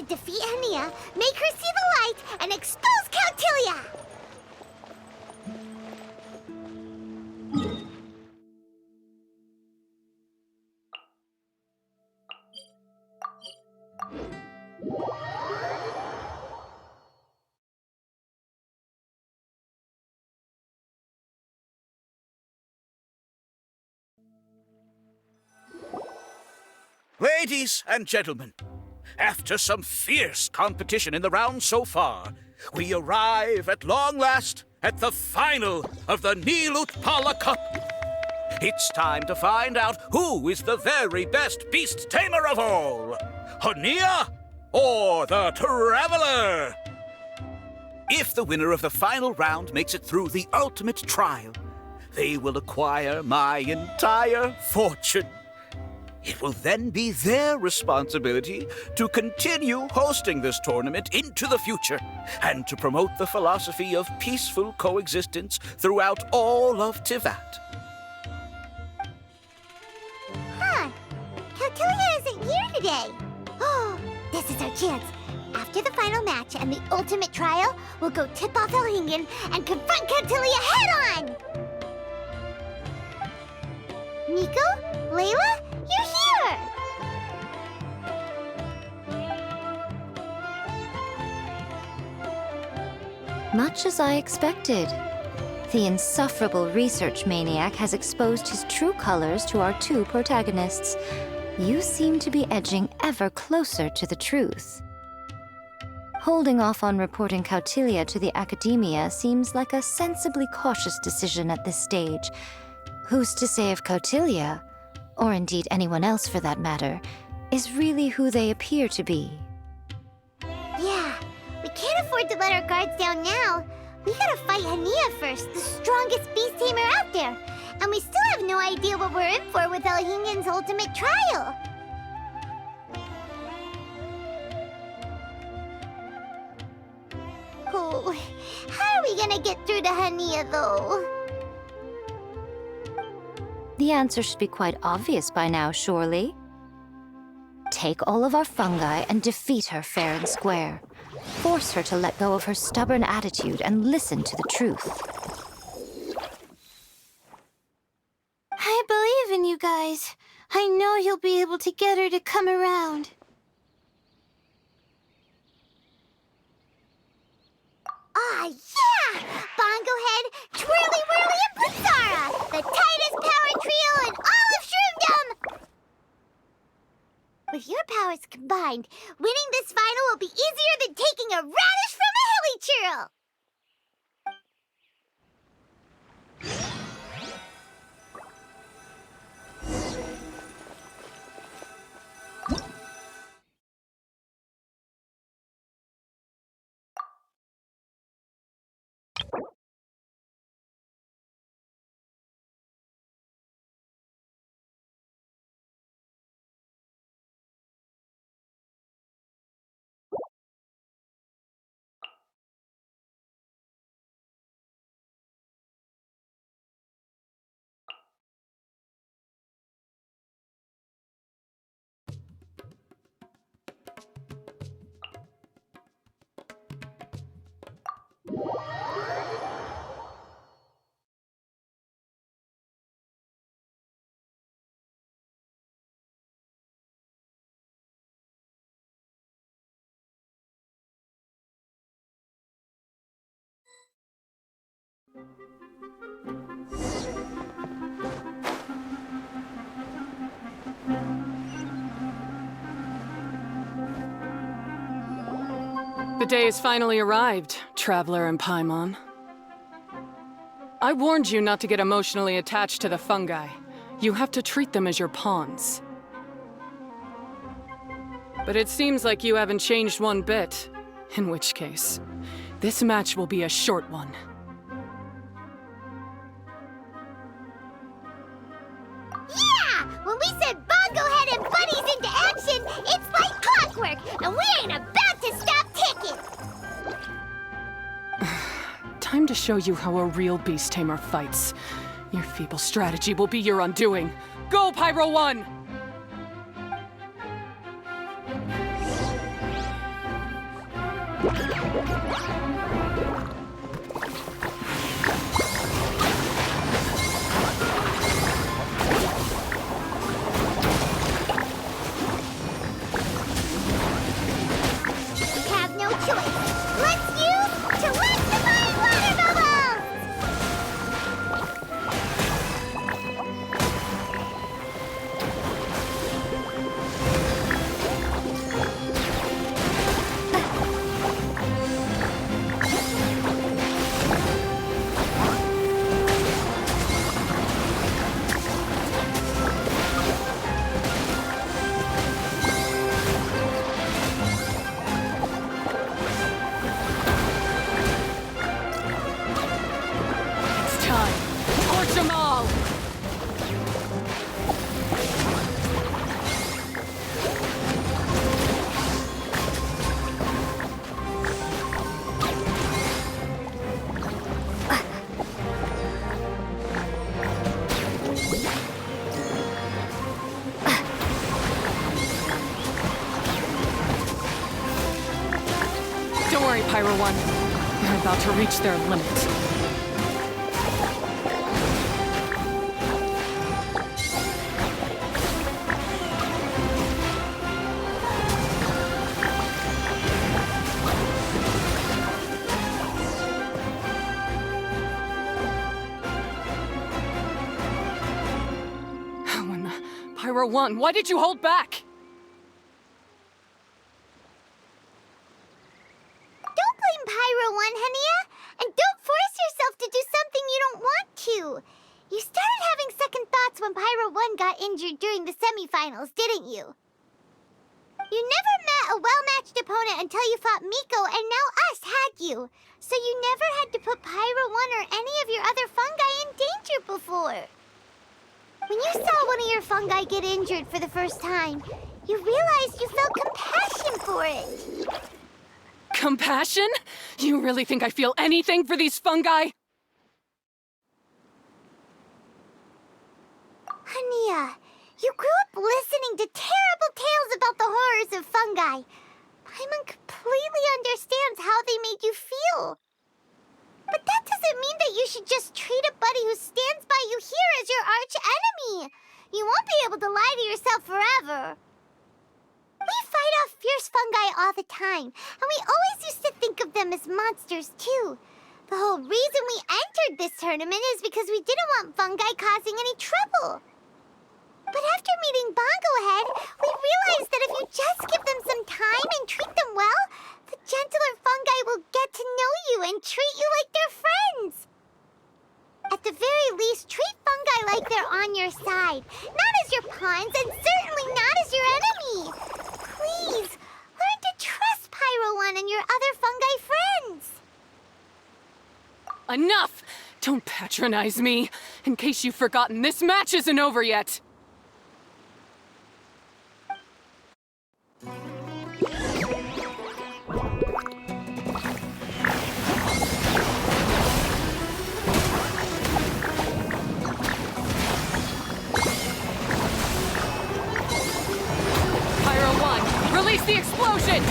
defeat Hania, make her see the light, and expose Cautilia! Ladies and gentlemen, after some fierce competition in the round so far, we arrive at long last at the final of the Nilutpala Cup. It's time to find out who is the very best beast tamer of all, Hania or the Traveler. If the winner of the final round makes it through the ultimate trial, they will acquire my entire fortune. It will then be their responsibility to continue hosting this tournament into the future and to promote the philosophy of peaceful coexistence throughout all of Tivat. Huh. Cautilia isn't here today. Oh, this is our chance. After the final match and the ultimate trial, we'll go tip off Elhingen and confront Cautilia head-on! Nico? Layla? You're here! Much as I expected. The insufferable research maniac has exposed his true colors to our two protagonists. You seem to be edging ever closer to the truth. Holding off on reporting Cautilia to the Academia seems like a sensibly cautious decision at this stage. Who's to say if Cautilia, or indeed anyone else for that matter, is really who they appear to be? Yeah, we can't afford to let our guards down now. We gotta fight Hania first, the strongest beast tamer out there. And we still have no idea what we're in for with Elhingen's ultimate trial. Oh, how are we gonna get through to Hania, though? The answer should be quite obvious by now, surely. Take all of our fungi and defeat her fair and square. Force her to let go of her stubborn attitude and listen to the truth. I believe in you guys. I know you'll be able to get her to come around. Ah, yeah! Bongo Head, Twirly Whirly, and Blitzara! The tightest power trio in all of Shroomdom! With your powers combined, winning this final will be easier than taking a radish from a hilly churl! The day has finally arrived, Traveler and Paimon. I warned you not to get emotionally attached to the fungi. You have to treat them as your pawns. But it seems like you haven't changed one bit. In which case, this match will be a short one. Yeah! When we send Bongo Head and buddies into action, it's like clockwork, and we ain't about to stop ticking! Time to show you how a real beast tamer fights. Your feeble strategy will be your undoing. Go, Pyro 1! Have no choice. Let's use to electrifying water bubbles! It's time. Torch them all! Don't worry, Pyro One. They're about to reach their limit. When the Pyro One, why did you hold back? Don't blame Pyro One, Hania, and don't force yourself to do something you don't want to. You started having second thoughts when Pyro One got injured during the semifinals, didn't you? You never met a well-matched opponent until you fought Miko, and now us had you. So you never had to put Pyro One or any of your other fungi in danger before. When you saw one of your fungi get injured for the first time, you realized you felt compassion for it. Compassion? You really think I feel anything for these fungi? Hania, you grew up listening to terrible tales about the horrors of fungi. Paimon completely understands how they made you feel. But that doesn't mean that you should just treat a buddy who stands by you here as your arch enemy. You won't be able to lie to yourself forever. We fight off fierce fungi all the time, and we always used to think of them as monsters too. The whole reason we entered this tournament is because we didn't want fungi causing any trouble. But after meeting Bongohead, we realized that if you just give them some time and treat them well, the gentler fungi will get to know you and treat you like their friends. At the very least, treat fungi like they're on your side, not as your pawns and certainly not as your enemy. Please, learn to trust Pyro One and your other fungi friends. Enough! Don't patronize me. In case you've forgotten, this match isn't over yet. Pyro One, release the explosion!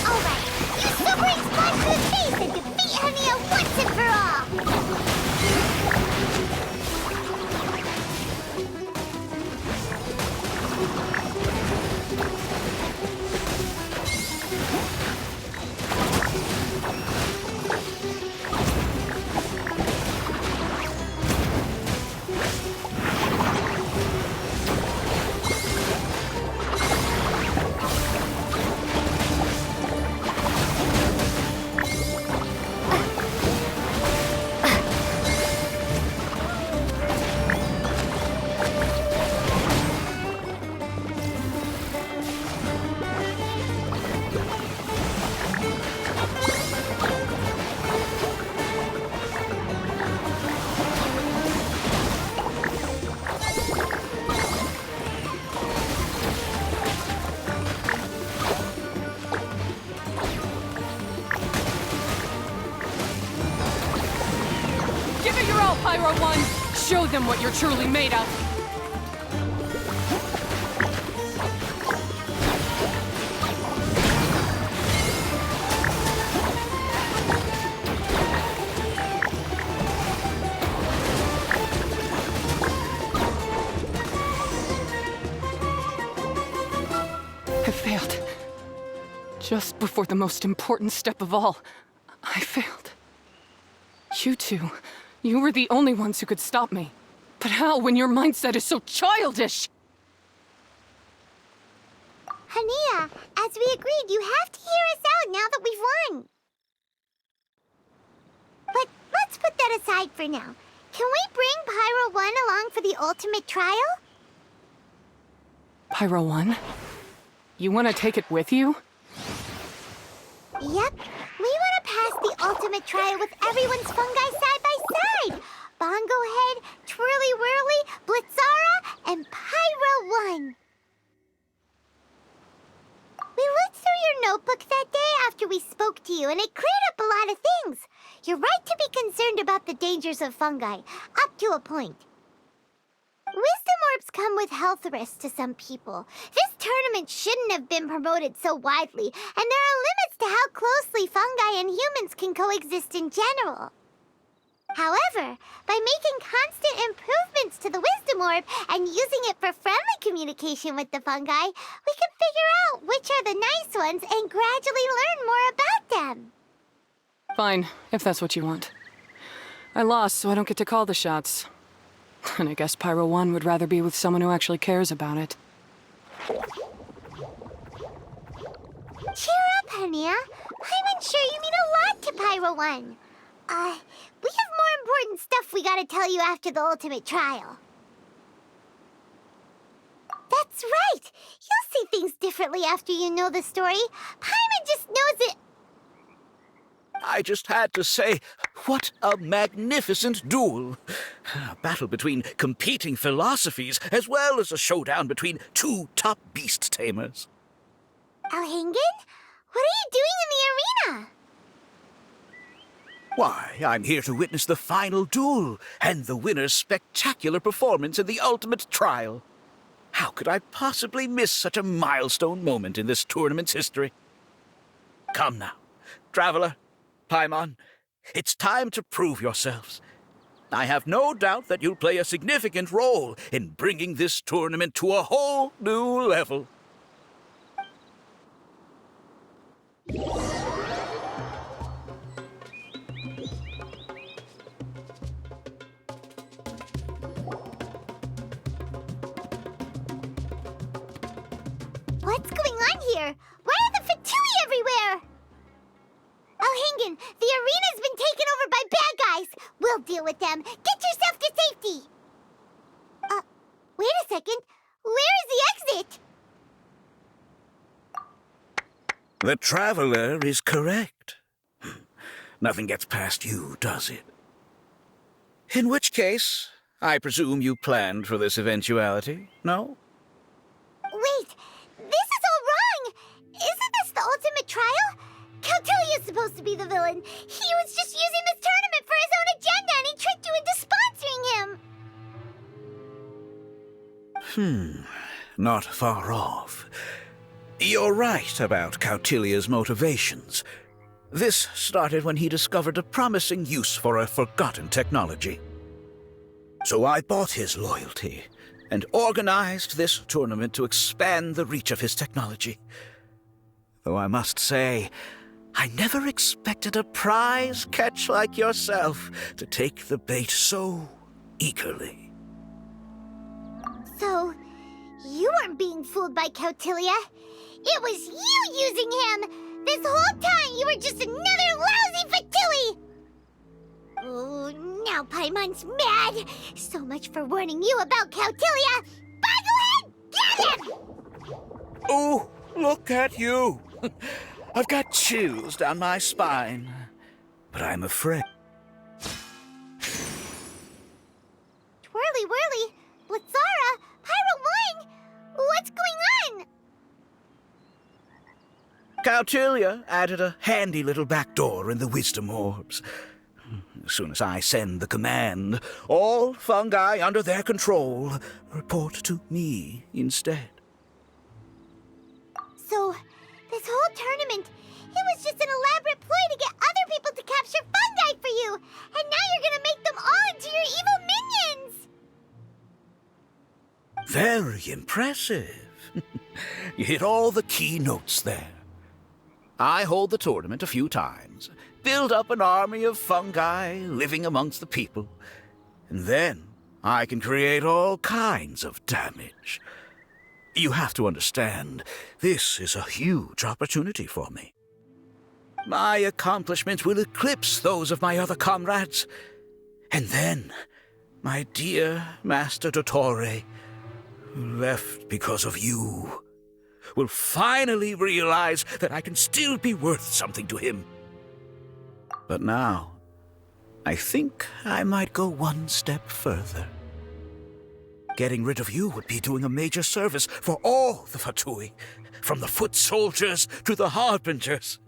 All right, use Super Explode to the face and defeat Hania once and for all. Pyro One! Show them what you're truly made of! I failed. Just before the most important step of all, I failed. You two, you were the only ones who could stop me. But how when your mindset is so childish? Hania, as we agreed, you have to hear us out now that we've won. But let's put that aside for now. Can we bring Pyro 1 along for the ultimate trial? Pyro 1? You want to take it with you? Yep. We want to pass the ultimate trial with everyone's fungi side by side. Bongo Head, Twirly Whirly, Blitzara, and Pyro 1. We looked through your notebook that day after we spoke to you, and it cleared up a lot of things. You're right to be concerned about the dangers of fungi, up to a point. Wisdom orbs come with health risks to some people. This tournament shouldn't have been promoted so widely, and there are limits to how closely fungi and humans can coexist in general. However, by making constant improvements to the Wisdom Orb and using it for friendly communication with the fungi, we can figure out which are the nice ones and gradually learn more about them. Fine, if that's what you want. I lost, so I don't get to call the shots. And I guess Pyro 1 would rather be with someone who actually cares about it. Cheer up, Hania. I'm sure you mean a lot to Pyro 1. We have more important stuff we gotta tell you after the ultimate trial. That's right! You'll see things differently after you know the story. Paimon just knows it. I just had to say, what a magnificent duel. A battle between competing philosophies, as well as a showdown between two top beast tamers. Alhingen? What are you doing in the arena? Why, I'm here to witness the final duel and the winner's spectacular performance in the ultimate trial. How could I possibly miss such a milestone moment in this tournament's history? Come now, Traveler, Paimon, it's time to prove yourselves. I have no doubt that you'll play a significant role in bringing this tournament to a whole new level. What's going on here? Why are the Fatui everywhere? Alhingen, the arena's been taken over by bad guys. We'll deal with them. Get yourself to safety. Wait a second. Where is the exit? The Traveler is correct. Nothing gets past you, does it? In which case, I presume you planned for this eventuality, no? Wait, this is all wrong. Isn't this the ultimate trial? Cautilia's supposed to be the villain. He was just using this tournament for his own agenda, and he tricked you into sponsoring him. Not far off. You're right about Cautilia's motivations. This started when he discovered a promising use for a forgotten technology. So I bought his loyalty and organized this tournament to expand the reach of his technology. Though I must say, I never expected a prize catch like yourself to take the bait so eagerly. So, you weren't being fooled by Cautilia. It was you using him! This whole time you were just another lousy Fatui! Oh, now Paimon's mad! So much for warning you about Cautilia! Boglehead, get him! Oh, look at you! I've got chills down my spine, but I'm afraid. Twirly Whirly, Blitzara, Pyro 1! What's going on? Cautilia added a handy little backdoor in the wisdom orbs. As soon as I send the command, all fungi under their control report to me instead. So, this whole tournament, it was just an elaborate ploy to get other people to capture fungi for you! And now you're gonna make them all into your evil minions! Very impressive. You hit all the key notes there. I hold the tournament a few times, build up an army of fungi living amongst the people, and then I can create all kinds of damage. You have to understand, this is a huge opportunity for me. My accomplishments will eclipse those of my other comrades. And then, my dear Master Dottore, who left because of you, will finally realize that I can still be worth something to him. But now, I think I might go one step further. Getting rid of you would be doing a major service for all the Fatui, from the foot soldiers to the harbingers.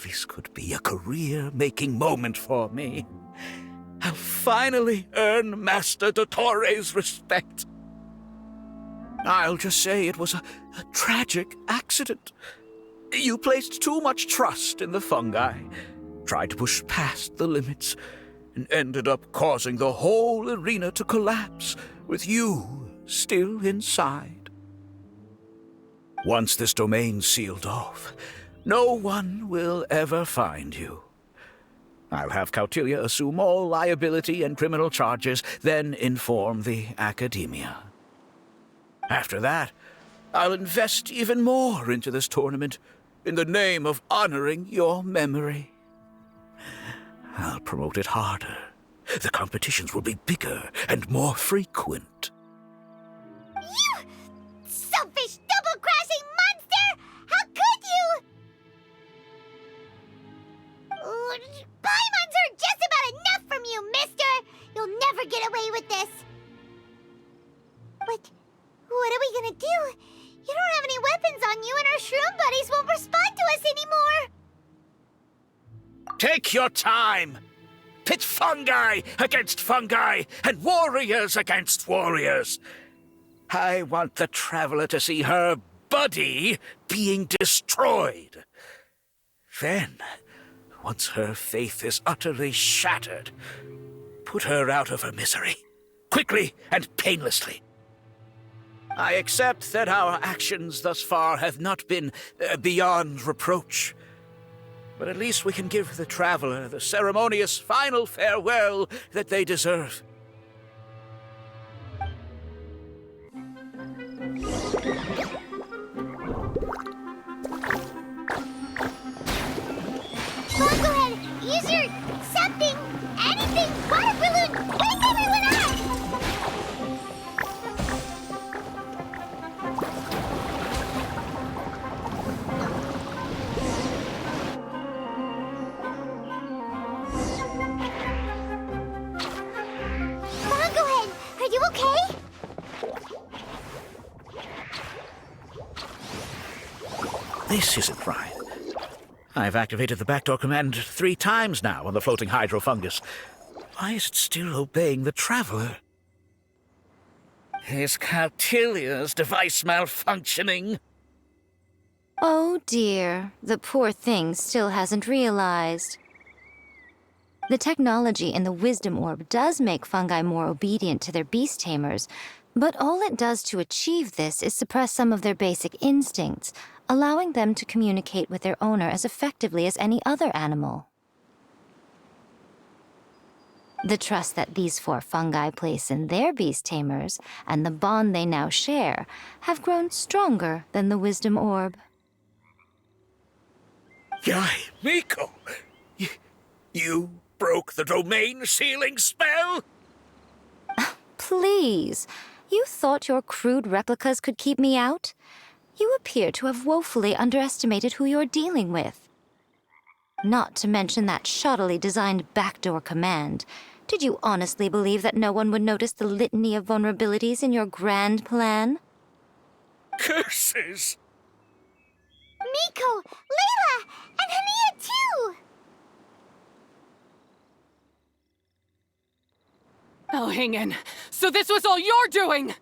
This could be a career-making moment for me. I'll finally earn Master Dottore's respect. I'll just say it was a tragic accident. You placed too much trust in the fungi, tried to push past the limits, and ended up causing the whole arena to collapse, with you still inside. Once this domain's sealed off, no one will ever find you. I'll have Cautilia assume all liability and criminal charges, then inform the Academia. After that, I'll invest even more into this tournament, in the name of honoring your memory. I'll promote it harder. The competitions will be bigger and more frequent. You selfish, double-crashing monster! How could you? Paimons are just about enough from you, mister! You'll never get away with this. But what are we gonna do? You don't have any weapons on you, and our shroom buddies won't respond to us anymore. Take your time! Pit fungi against fungi, and warriors against warriors. I want the traveler to see her buddy being destroyed. Then, once her faith is utterly shattered, put her out of her misery, quickly and painlessly. I accept that our actions thus far have not been beyond reproach. But at least we can give the traveler the ceremonious final farewell that they deserve. Go ahead, use your something, anything, water balloon, wake everyone up! Are you okay? This isn't right. I've activated the backdoor command 3 times now on the floating hydrofungus. Why is it still obeying the traveler? Is Cautilia's device malfunctioning? Oh dear, the poor thing still hasn't realized. The technology in the Wisdom Orb does make fungi more obedient to their beast tamers, but all it does to achieve this is suppress some of their basic instincts, allowing them to communicate with their owner as effectively as any other animal. The trust that these 4 fungi place in their beast tamers, and the bond they now share, have grown stronger than the Wisdom Orb. Yai, Miko! You broke the domain sealing spell? Please, you thought your crude replicas could keep me out? You appear to have woefully underestimated who you're dealing with. Not to mention that shoddily designed backdoor command. Did you honestly believe that no one would notice the litany of vulnerabilities in your grand plan? Curses! Miko, Layla, and Hania too! Oh, hang in. So this was all you're doing!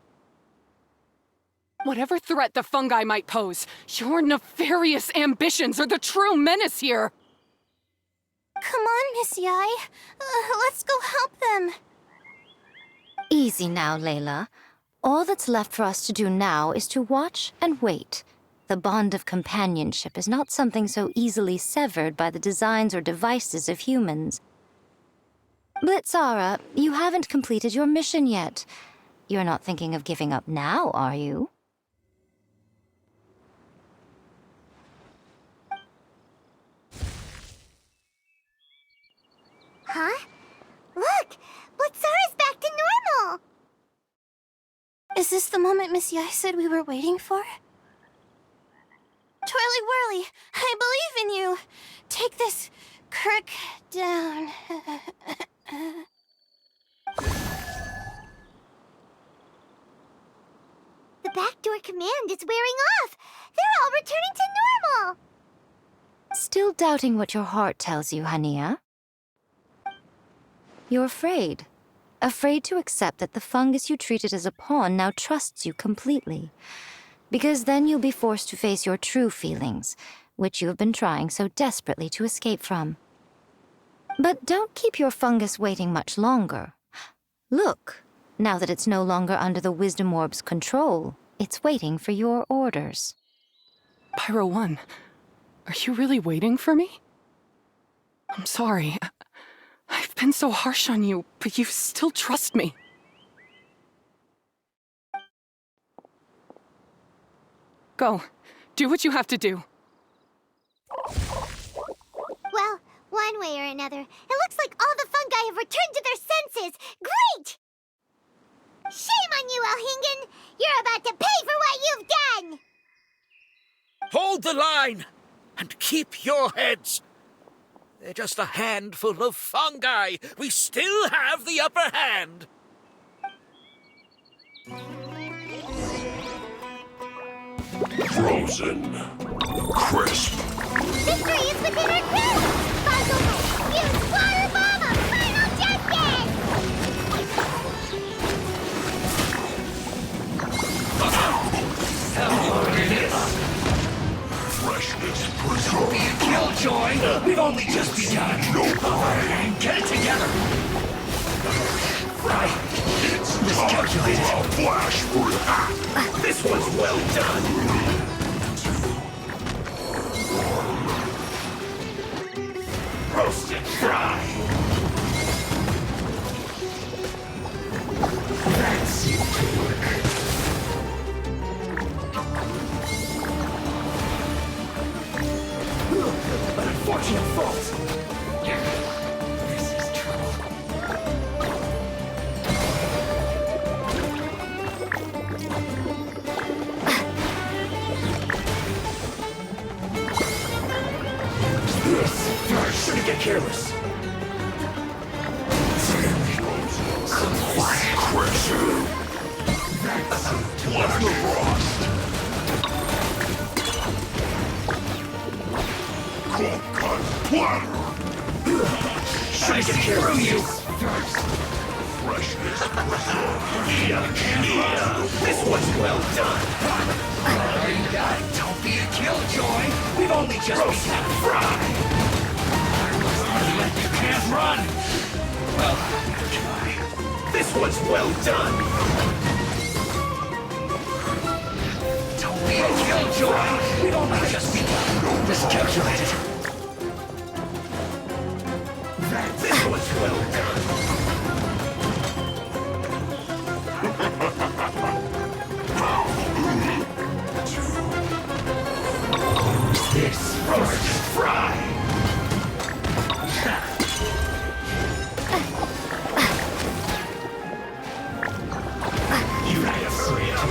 Whatever threat the fungi might pose, your nefarious ambitions are the true menace here! Come on, Miss Yai. Let's go help them. Easy now, Layla. All that's left for us to do now is to watch and wait. The bond of companionship is not something so easily severed by the designs or devices of humans. Blitzara, you haven't completed your mission yet. You're not thinking of giving up now, are you? Huh? Look! Blitzara's back to normal! Is this the moment Miss Yai said we were waiting for? Twirly Whirly, I believe in you! Take this crook down. The backdoor command is wearing off! They're all returning to normal! Still doubting what your heart tells you, Hania? You're afraid. Afraid to accept that the fungus you treated as a pawn now trusts you completely. Because then you'll be forced to face your true feelings, which you have been trying so desperately to escape from. But don't keep your fungus waiting much longer. Look, now that it's no longer under the Wisdom Orb's control, it's waiting for your orders. Pyro 1, are you really waiting for me? I'm sorry. I've been so harsh on you, but you still trust me. Go. Do what you have to do. Well, one way or another, it looks like all the fungi have returned to their senses! Great! Shame on you, Elhingen! You're about to pay for what you've done! Hold the line and keep your heads. They're just a handful of fungi. We still have the upper hand. Frozen. Crisp. Victory is within our grasp! Bogglehead, use water bomb of final justice! Freshness preserved. Be a killjoy! We've only just begun! Get it together! Right! It's Miscalculated. time for a flash break. This one's well done! Roast and fry! That seemed to work. An unfortunate fault. This is trouble. This first. Shouldn't get careless. Quiet. Crisp. Let the frost. Cold cut platter. Should get care of you first. Freshness preserved. Yeah. This one's well done. Don't be a killjoy. We've only just begun. Fry. You can't run. Well, try. This one's well done. Don't be a killjoy. We've only just begun. Miscalculated. This one's well done. This roast is fry. You had to hurry up.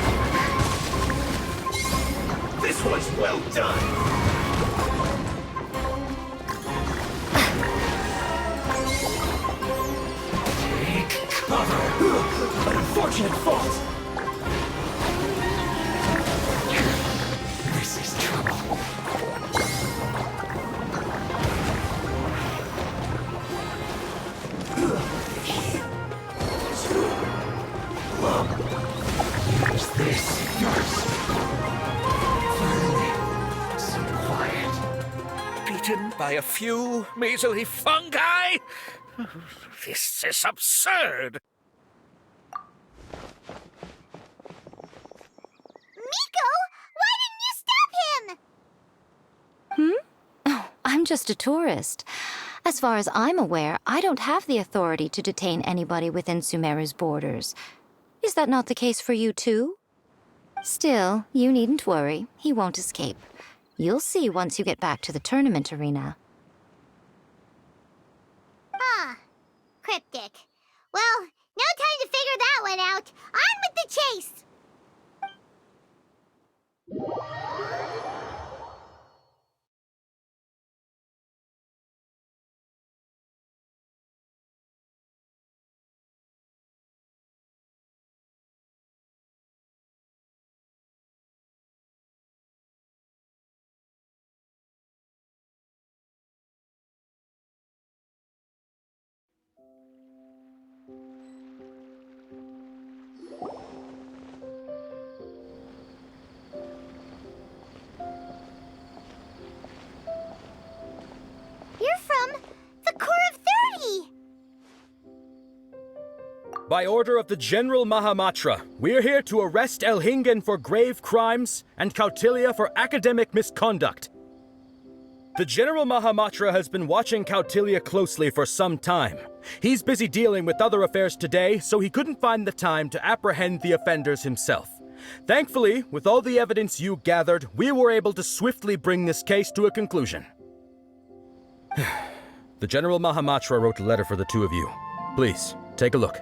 This one's well done. Take cover. An unfortunate fault. This is trouble. Use this first. Finally, so quiet. Beaten by a few measly fungi? This is absurd. Miko! Why didn't you stop him? Oh, I'm just a tourist. As far as I'm aware, I don't have the authority to detain anybody within Sumeru's borders. Is that not the case for you too? Still, you needn't worry. He won't escape. You'll see once you get back to the tournament arena. Ah, cryptic. Well, no time to figure that one out. On with the chase! You're from the Corps of 30! By order of the General Mahamatra, we're here to arrest Elhingen for grave crimes and Kautilya for academic misconduct. The General Mahamatra has been watching Kautilya closely for some time. He's busy dealing with other affairs today, so he couldn't find the time to apprehend the offenders himself. Thankfully, with all the evidence you gathered, we were able to swiftly bring this case to a conclusion. The General Mahamatra wrote a letter for the two of you. Please, take a look.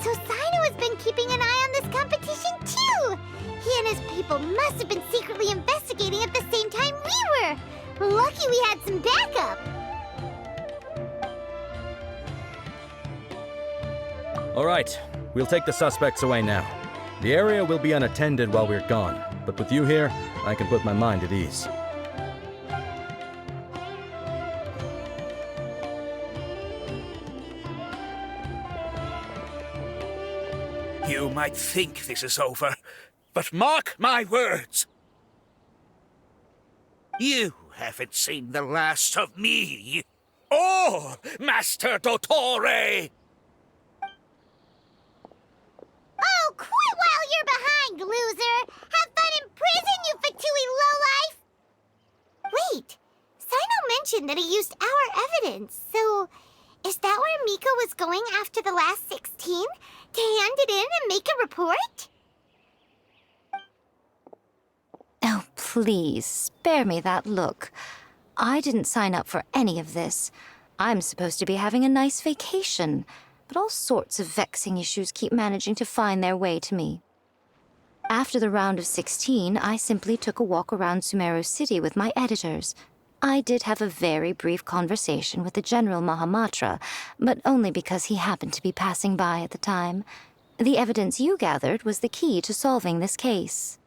So Sino has been keeping an eye on this competition too! He and his people must have been secretly investigating at the same time we were! Lucky we had some backup! All right, we'll take the suspects away now. The area will be unattended while we're gone, but with you here, I can put my mind at ease. You might think this is over, but mark my words. You haven't seen the last of me, or Master Dottore! Oh, quit while you're behind, loser! Have fun in prison, you fatui lowlife! Wait, Sino mentioned that he used our evidence, so is that where Miko was going after the last 16? To hand it in and make a report? Oh, please, spare me that look. I didn't sign up for any of this. I'm supposed to be having a nice vacation, but all sorts of vexing issues keep managing to find their way to me. After the round of 16, I simply took a walk around Sumeru City with my editors. I did have a very brief conversation with the General Mahamatra, but only because he happened to be passing by at the time. The evidence you gathered was the key to solving this case.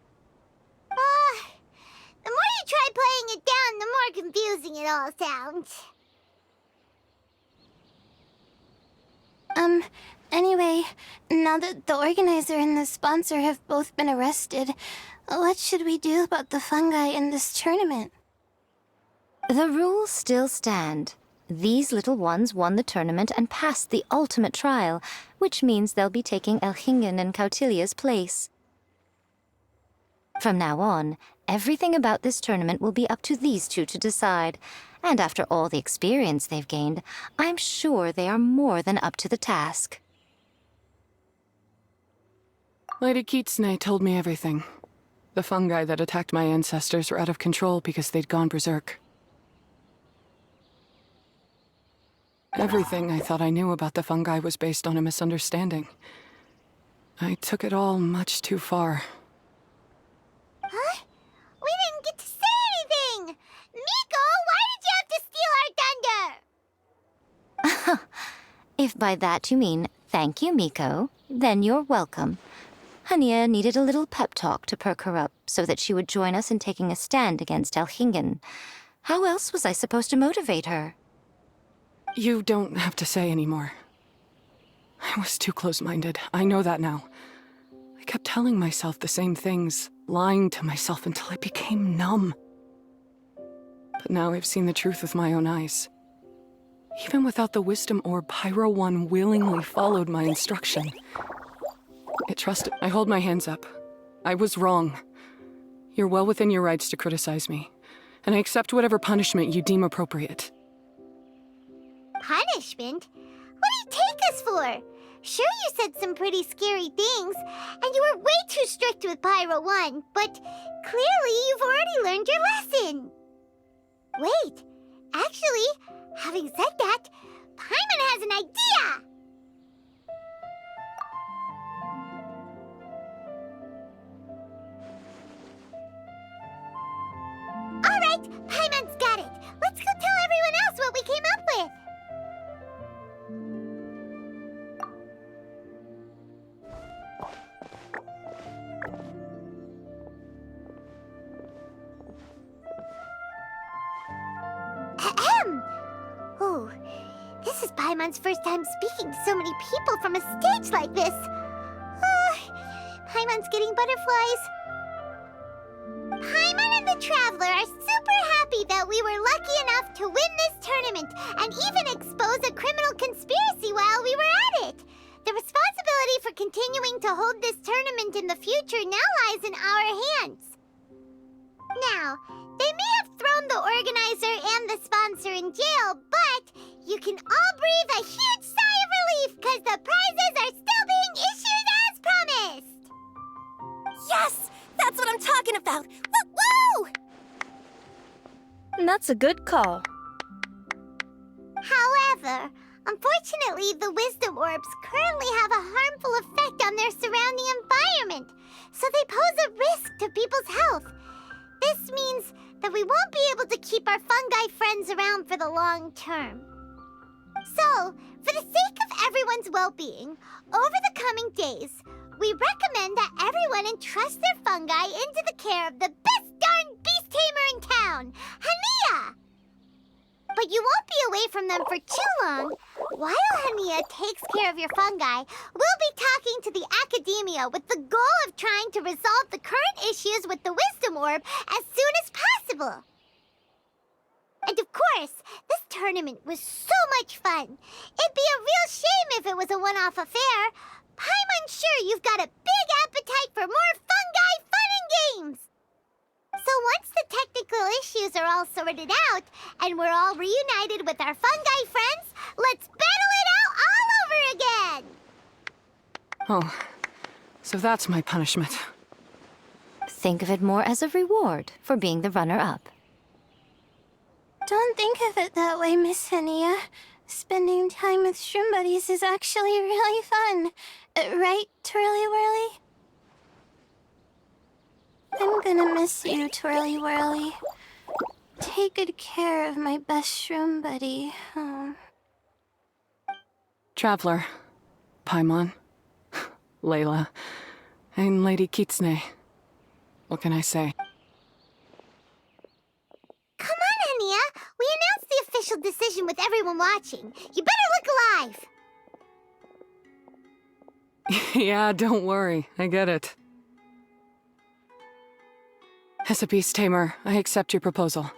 The more you try playing it down, the more confusing it all sounds. Anyway, now that the organizer and the sponsor have both been arrested, what should we do about the fungi in this tournament? The rules still stand. These little ones won the tournament and passed the ultimate trial, which means they'll be taking Elhingen and Cautilia's place. From now on, everything about this tournament will be up to these two to decide. And after all the experience they've gained, I'm sure they are more than up to the task. Lady Kitsune told me everything. The fungi that attacked my ancestors were out of control because they'd gone berserk. Everything I thought I knew about the fungi was based on a misunderstanding. I took it all much too far. Huh? We didn't get to say anything! Miko, why did you have to steal our thunder? If by that you mean thank you, Miko, then you're welcome. Hania needed a little pep talk to perk her up so that she would join us in taking a stand against Elhingen. How else was I supposed to motivate her? You don't have to say anymore. I was too close-minded. I know that now. I kept telling myself the same things, lying to myself until I became numb. But now I've seen the truth with my own eyes. Even without the wisdom orb, Pyro One willingly followed my instruction. It trusted. I hold my hands up. I was wrong. You're well within your rights to criticize me, and I accept whatever punishment you deem appropriate. Punishment? What do you take us for? Sure, you said some pretty scary things, and you were way too strict with Pyro One, but clearly you've already learned your lesson. Wait, actually, having said that, Paimon has an idea! Alright, Paimon's got it. Let's go tell everyone else what we came up with. Ahem! Oh, this is Paimon's first time speaking to so many people from a stage like this. Paimon's getting butterflies. Paimon and the Traveler are super happy that we were lucky enough to win this tournament and even expose a criminal conspiracy while we were at it. The responsibility for continuing to hold this tournament in the future now lies in our hands. Now, they may have thrown the organizer and the sponsor in jail, but you can all breathe a huge sigh of relief because the prizes are still being issued as promised. Yes! That's what I'm talking about! Woo! That's a good call. However, Unfortunately, the wisdom orbs currently have a harmful effect on their surrounding environment, so they pose a risk to people's health. This means that we won't be able to keep our fungi friends around for the long term. So, for the sake of everyone's well-being, over the coming days, we recommend that everyone entrust their fungi into the care of the best darn beast tamer in town, Hania! But you won't be away from them for too long. While Hania takes care of your fungi, we'll be talking to the academia with the goal of trying to resolve the current issues with the wisdom orb as soon as possible. And of course, this tournament was so much fun. It'd be a real shame if it was a one-off affair. I'm sure you've got a big appetite for more fungi fun and games. So once the technical issues are all sorted out, and we're all reunited with our fungi friends, let's battle it out all over again! Oh, so that's my punishment. Think of it more as a reward for being the runner-up. Don't think of it that way, Miss Hania. Spending time with shroom buddies is actually really fun. Right, Twirly Whirly? I'm gonna miss you, Twirly Whirly. Take good care of my best shroom buddy. Oh. Traveler, Paimon, Layla, and Lady Kitsune. What can I say? Come on, Hania! We announced the official decision with everyone watching. You better look alive! Yeah, don't worry. I get it. As a beast tamer, I accept your proposal.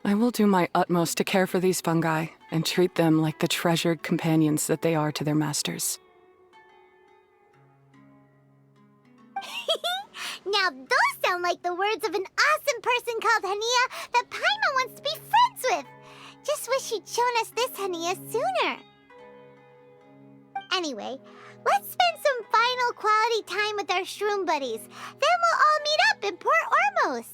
I will do my utmost to care for these fungi and treat them like the treasured companions that they are to their masters. Now those sound like the words of an awesome person called Hania that Paimon wants to be friends with. Just wish you'd shown us this Hania sooner. Anyway, let's spend some final quality time with our shroom buddies. Then we'll all meet up in Port Ormos.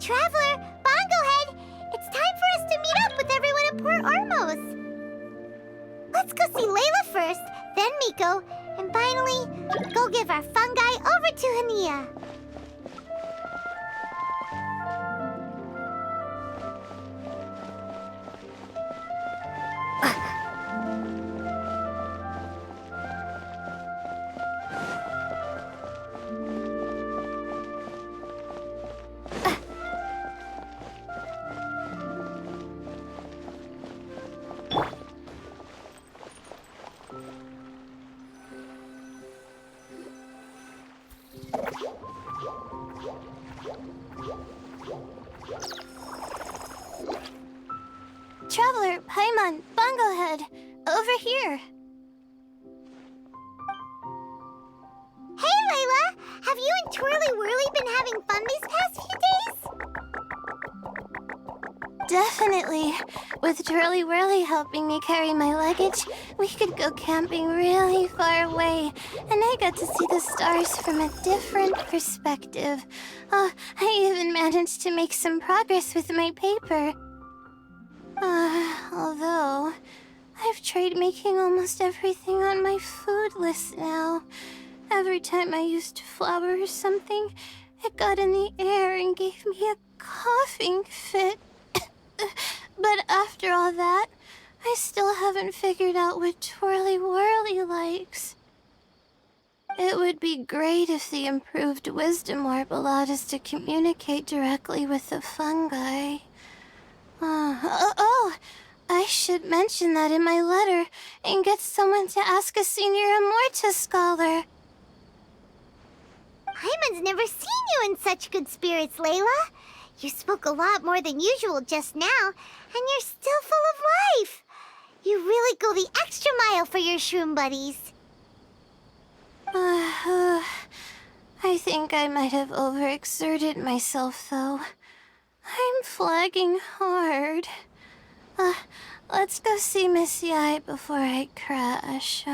Traveler, Bongohead, it's time for us to meet up with everyone at Port Ormos. Let's go see Layla first, then Miko, and finally, go give our fungi over to Hania. Traveler, Paimon, Bongohead, over here. Hey, Layla! Have you and Twirly Whirly been having fun these past few days? Definitely. With Twirly Whirly helping me carry my luggage, we could go camping really far away, and I got to see the stars from a different perspective. Oh, I even managed to make some progress with my paper. Although, I've tried making almost everything on my food list now. Every time I used flour or something, it got in the air and gave me a coughing fit. But after all that, I still haven't figured out what Twirly Whirly likes. It would be great if the improved wisdom orb allowed us to communicate directly with the fungi. I should mention that in my letter and get someone to ask a senior Immorta scholar. Hyman's never seen you in such good spirits, Layla. You spoke a lot more than usual just now, and you're still full of life. You really go the extra mile for your shroom buddies. I think I might have overexerted myself, though. I'm flagging hard. Let's go see Missy Eye before I crash.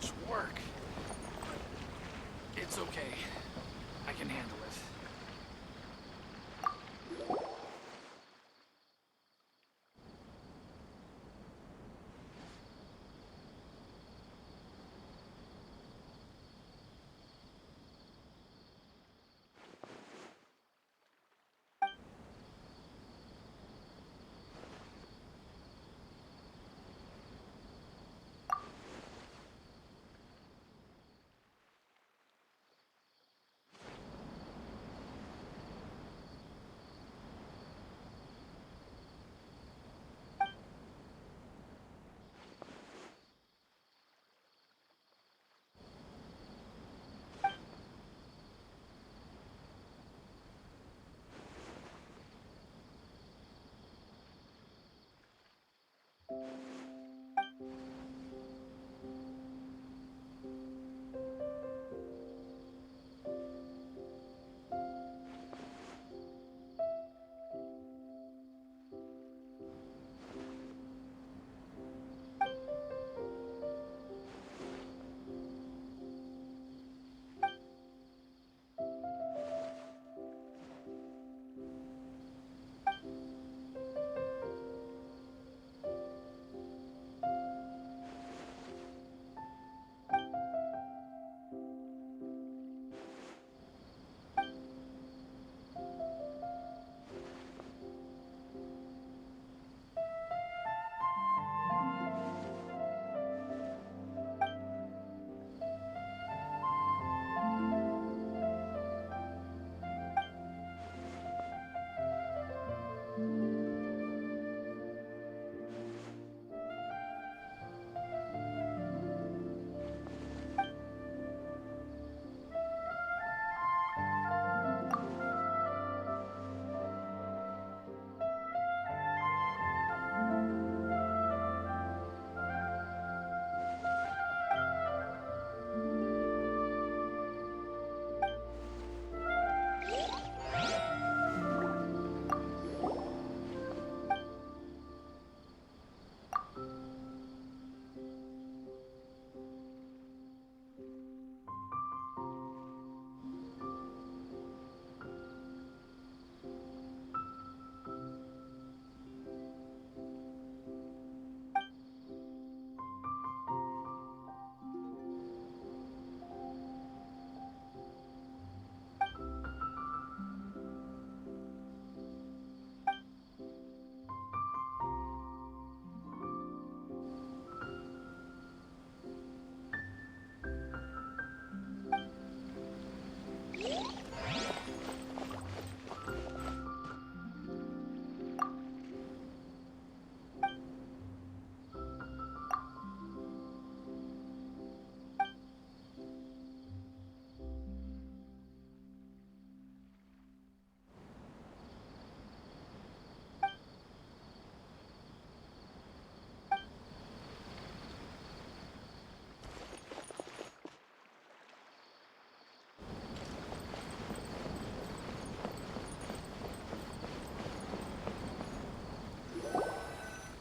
much work. But it's okay. I can handle it.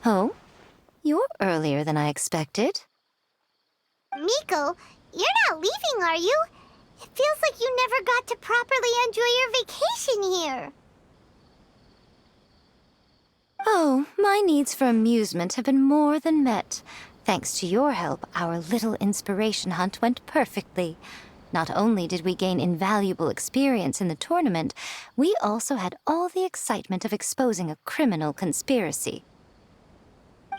Oh? You're earlier than I expected. Miko, you're not leaving, are you? It feels like you never got to properly enjoy your vacation here. Oh, my needs for amusement have been more than met. Thanks to your help, our little inspiration hunt went perfectly. Not only did we gain invaluable experience in the tournament, we also had all the excitement of exposing a criminal conspiracy.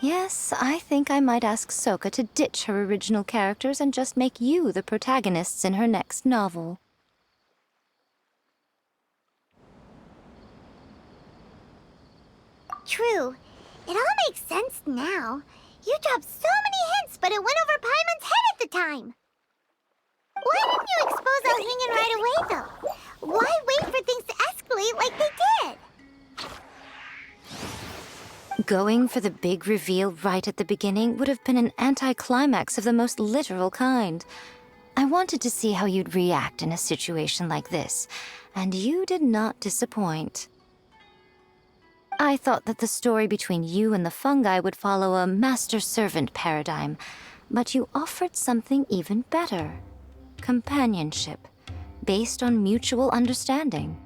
Yes, I think I might ask Soka to ditch her original characters and just make you the protagonists in her next novel. True. It all makes sense now. You dropped so many hints, but it went over Paimon's head at the time. Why didn't you expose Elhingen right away, though? Why wait for things to escalate like they did? Going for the big reveal right at the beginning would have been an anticlimax of the most literal kind. I wanted to see how you'd react in a situation like this, and you did not disappoint. I thought that the story between you and the fungi would follow a master-servant paradigm, But you offered something even better. Companionship, based on mutual understanding.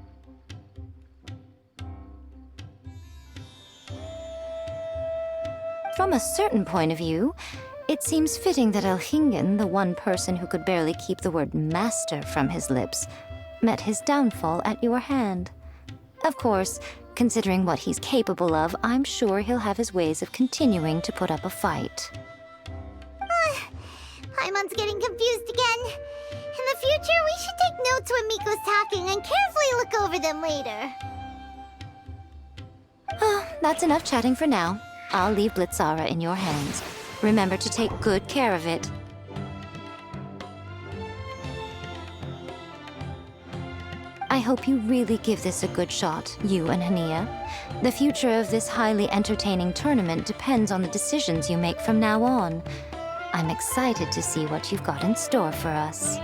From a certain point of view, it seems fitting that Elhingen, the one person who could barely keep the word master from his lips, met his downfall at your hand. Of course, considering what he's capable of, I'm sure he'll have his ways of continuing to put up a fight. Paimon's getting confused again. In the future, we should take notes when Miko's talking and carefully look over them later. That's enough chatting for now. I'll leave Blitzara in your hands. Remember to take good care of it. I hope you really give this a good shot, you and Hania. The future of this highly entertaining tournament depends on the decisions you make from now on. I'm excited to see what you've got in store for us.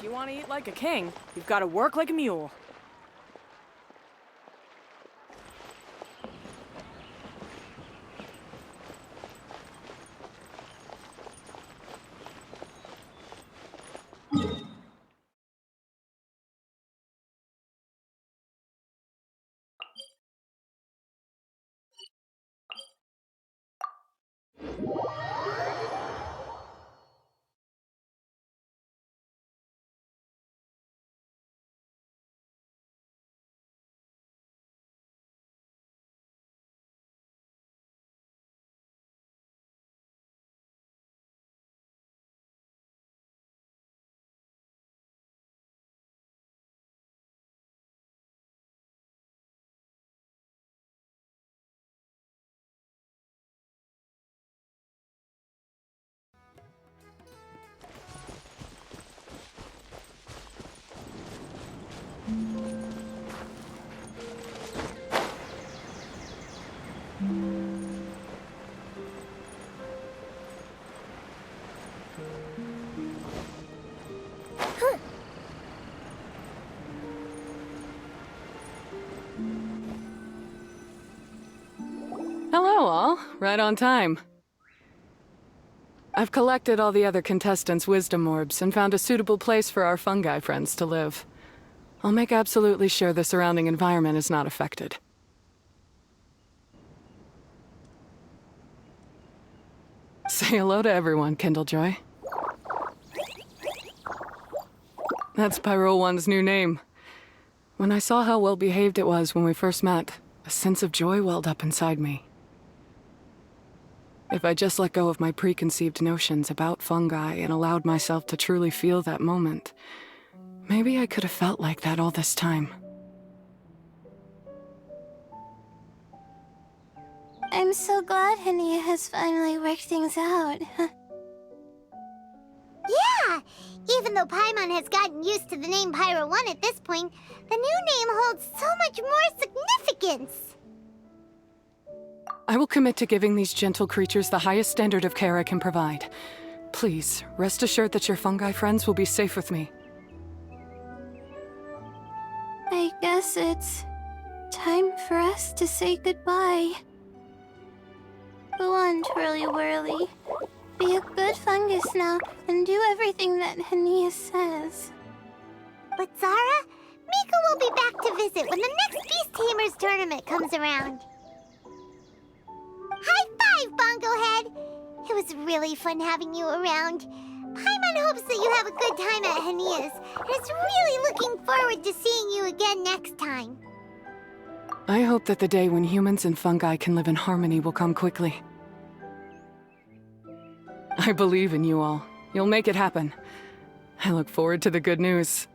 If you want to eat like a king, you've got to work like a mule. Hello, all. Right on time. I've collected all the other contestants' wisdom orbs and found a suitable place for our fungi friends to live. I'll make absolutely sure the surrounding environment is not affected. Say hello to everyone, Kindlejoy. That's Pyro One's new name. When I saw how well behaved it was when we first met, a sense of joy welled up inside me. If I just let go of my preconceived notions about fungi and allowed myself to truly feel that moment, maybe I could have felt like that all this time. I'm so glad Hania has finally worked things out. Yeah! Even though Paimon has gotten used to the name Pyro 1 at this point, the new name holds so much more significance! I will commit to giving these gentle creatures the highest standard of care I can provide. Please, rest assured that your fungi friends will be safe with me. I guess it's time for us to say goodbye. Go on, Twirly Whirly. Be a good fungus now, and do everything that Hania says. But Zara, Mika will be back to visit when the next Beast Tamers tournament comes around. High five, Bongo Head! It was really fun having you around. Paimon hopes that you have a good time at Hania's, and is really looking forward to seeing you again next time. I hope that the day when humans and fungi can live in harmony will come quickly. I believe in you all. You'll make it happen. I look forward to the good news.